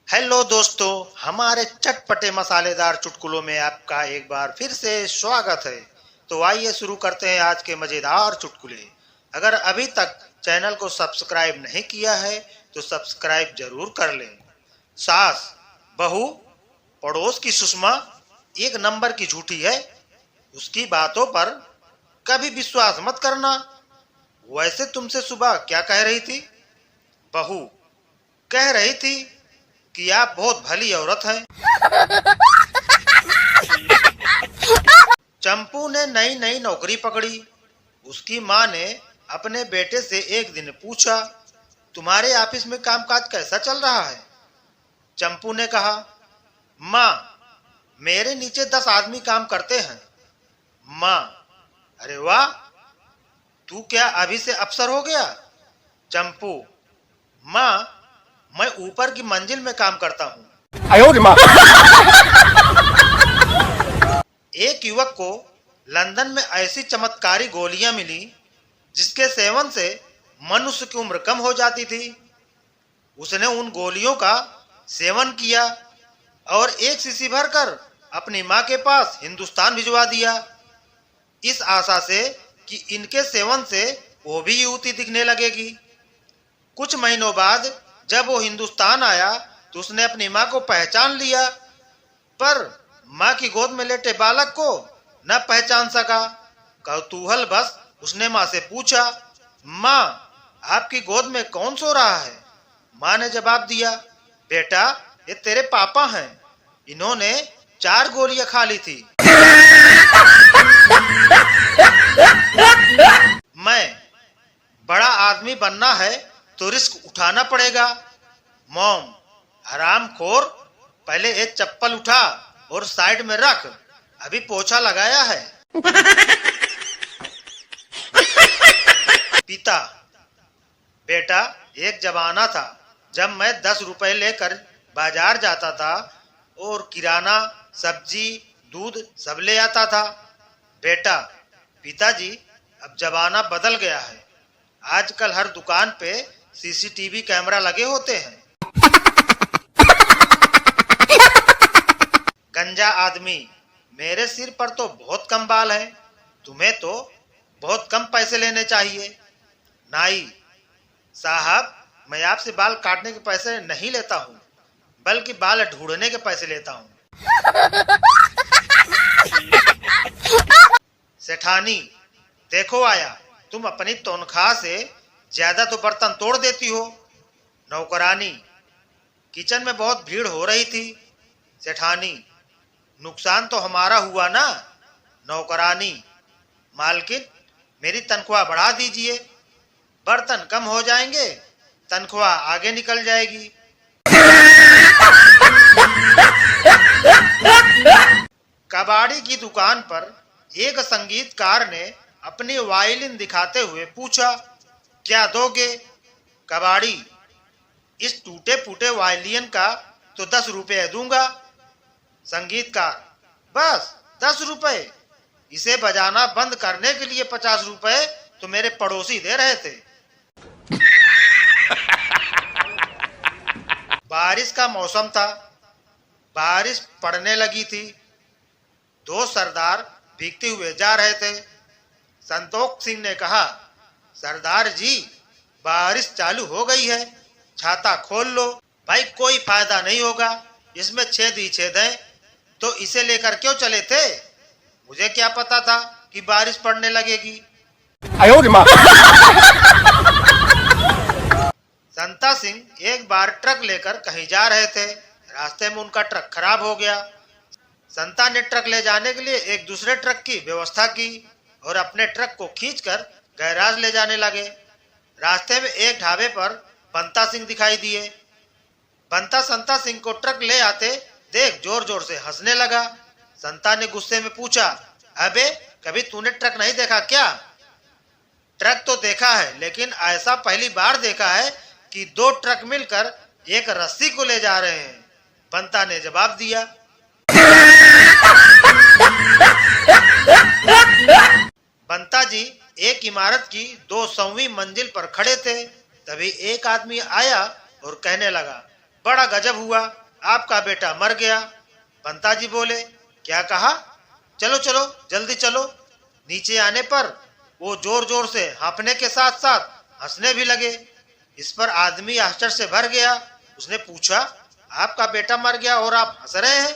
Hello दोस्तों, हमारे चटपटे मसालेदार चुटकुलों में आपका एक बार फिर से स्वागत है। तो आइए शुरू करते हैं आज के मजेदार चुटकुले। अगर अभी तक चैनल को सब्सक्राइब नहीं किया है तो सब्सक्राइब जरूर कर लें। सास, बहू, पड़ोस की सुषमा एक नंबर की झूठी है, उसकी बातों पर कभी विश्वास मत करना। वैसे तुमसे सुबह क्या कह रही थी? बहू कह रही थी कि आप बहुत भली औरत हैं। चंपू ने नई नई नौकरी पकड़ी। उसकी माँ ने अपने बेटे से एक दिन पूछा, तुम्हारे ऑफिस में कामकाज कैसा चल रहा है? चंपू ने कहा, माँ, मेरे नीचे 10 आदमी काम करते हैं। माँ, अरे वाह, तू क्या अभी से अफसर हो गया? चंपू, माँ, मैं ऊपर की मंजिल में काम करता हूँ। एक युवक को लंदन में ऐसी चमत्कारी गोलियां मिली जिसके सेवन से मनुष्य की उम्र कम हो जाती थी। उसने उन गोलियों का सेवन किया और एक शीशी भरकर अपनी माँ के पास हिंदुस्तान भिजवा दिया, इस आशा से कि इनके सेवन से वो भी युवती दिखने लगेगी। कुछ महीनों बाद जब वो हिंदुस्तान आया तो उसने अपनी माँ को पहचान लिया, पर माँ की गोद में लेटे बालक को न पहचान सका। कौतूहल बस उसने माँ से पूछा, माँ, आपकी गोद में कौन सो रहा है? माँ ने जवाब दिया, बेटा, ये तेरे पापा हैं, इन्होंने 4 गोलियां खा ली थी। मैं, बड़ा आदमी बनना है तो रिस्क उठाना पड़ेगा। मॉम, हरामखोर, पहले एक चप्पल उठा और साइड में रख, अभी पोछा लगाया है। पिता, बेटा, एक जमाना था जब मैं 10 रुपए लेकर बाजार जाता था और किराना, सब्जी, दूध सब ले आता था। बेटा, पिताजी, अब जमाना बदल गया है, आजकल हर दुकान पे सीसीटीवी कैमरा लगे होते हैं। गंजा आदमी, मेरे सिर पर तो बहुत कम बाल हैं, तुम्हें तो बहुत कम पैसे लेने चाहिए। नाई, साहब, मैं आपसे बाल काटने के पैसे नहीं लेता हूँ, बल्कि बाल ढूंढने के पैसे लेता हूँ। सेठानी, देखो आया, तुम अपनी तनख्वाह से ज्यादा तो बर्तन तोड़ देती हो। नौकरानी, किचन में बहुत भीड़ हो रही थी। सेठानी, नुकसान तो हमारा हुआ ना। नौकरानी, मालकिन, मेरी तनख्वाह बढ़ा दीजिए, बर्तन कम हो जाएंगे, तनख्वाह आगे निकल जाएगी। कबाड़ी की दुकान पर एक संगीतकार ने अपनी वायलिन दिखाते हुए पूछा, क्या दोगे? कबाड़ी, इस टूटे फूटे वायलिन का तो 10 रुपए दूंगा। संगीतकार, बस 10 रुपए? इसे बजाना बंद करने के लिए 50 रुपए तो मेरे पड़ोसी दे रहे थे। बारिश का मौसम था, बारिश पड़ने लगी थी। 2 सरदार भीगते हुए जा रहे थे। संतोष सिंह ने कहा, सरदार जी, बारिश चालू हो गई है, छाता खोल लो। भाई, कोई फायदा नहीं होगा, इसमें छेद ही छेद है, तो इसे लेकर क्यों चले थे? मुझे क्या पता था कि बारिश पड़ने लगेगी। संता सिंह एक बार ट्रक लेकर कहीं जा रहे थे, रास्ते में उनका ट्रक खराब हो गया। संता ने ट्रक ले जाने के लिए एक दूसरे ट्रक की व्यवस्था की और अपने ट्रक को खींचकर गैराज ले जाने लगे। रास्ते में एक ढाबे पर बंता सिंह दिखाई दिए। बंता संता सिंह को ट्रक ले आते देख जोर जोर से हंसने लगा। संता ने गुस्से में पूछा, अबे, कभी तूने ट्रक नहीं देखा क्या? ट्रक तो देखा है, लेकिन ऐसा पहली बार देखा है कि 2 ट्रक मिलकर एक रस्सी को ले जा रहे हैं। बंता ने जवाब दिया। बंता जी एक इमारत की 200वीं मंजिल पर खड़े थे। तभी एक आदमी आया और कहने लगा, बड़ा गजब हुआ, आपका बेटा मर गया। बंता जी बोले, क्या कहा? चलो चलो जल्दी चलो। नीचे आने पर वो जोर जोर से हाँफने के साथ साथ हंसने भी लगे। इस पर आदमी आश्चर्य से भर गया। उसने पूछा, आपका बेटा मर गया और आप हंस रहे हैं?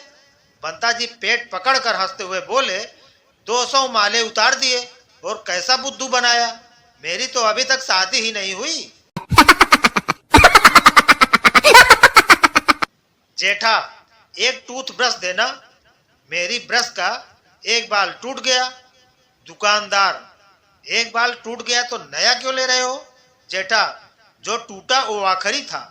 बंता जी पेट पकड़कर हंसते हुए बोले, 200 माले उतार दिए और कैसा बुद्धू बनाया, मेरी तो अभी तक शादी ही नहीं हुई। जेठा, एक टूथब्रश देना, मेरी ब्रश का एक बाल टूट गया। दुकानदार, एक बाल टूट गया तो नया क्यों ले रहे हो? जेठा, जो टूटा वो आखिरी था।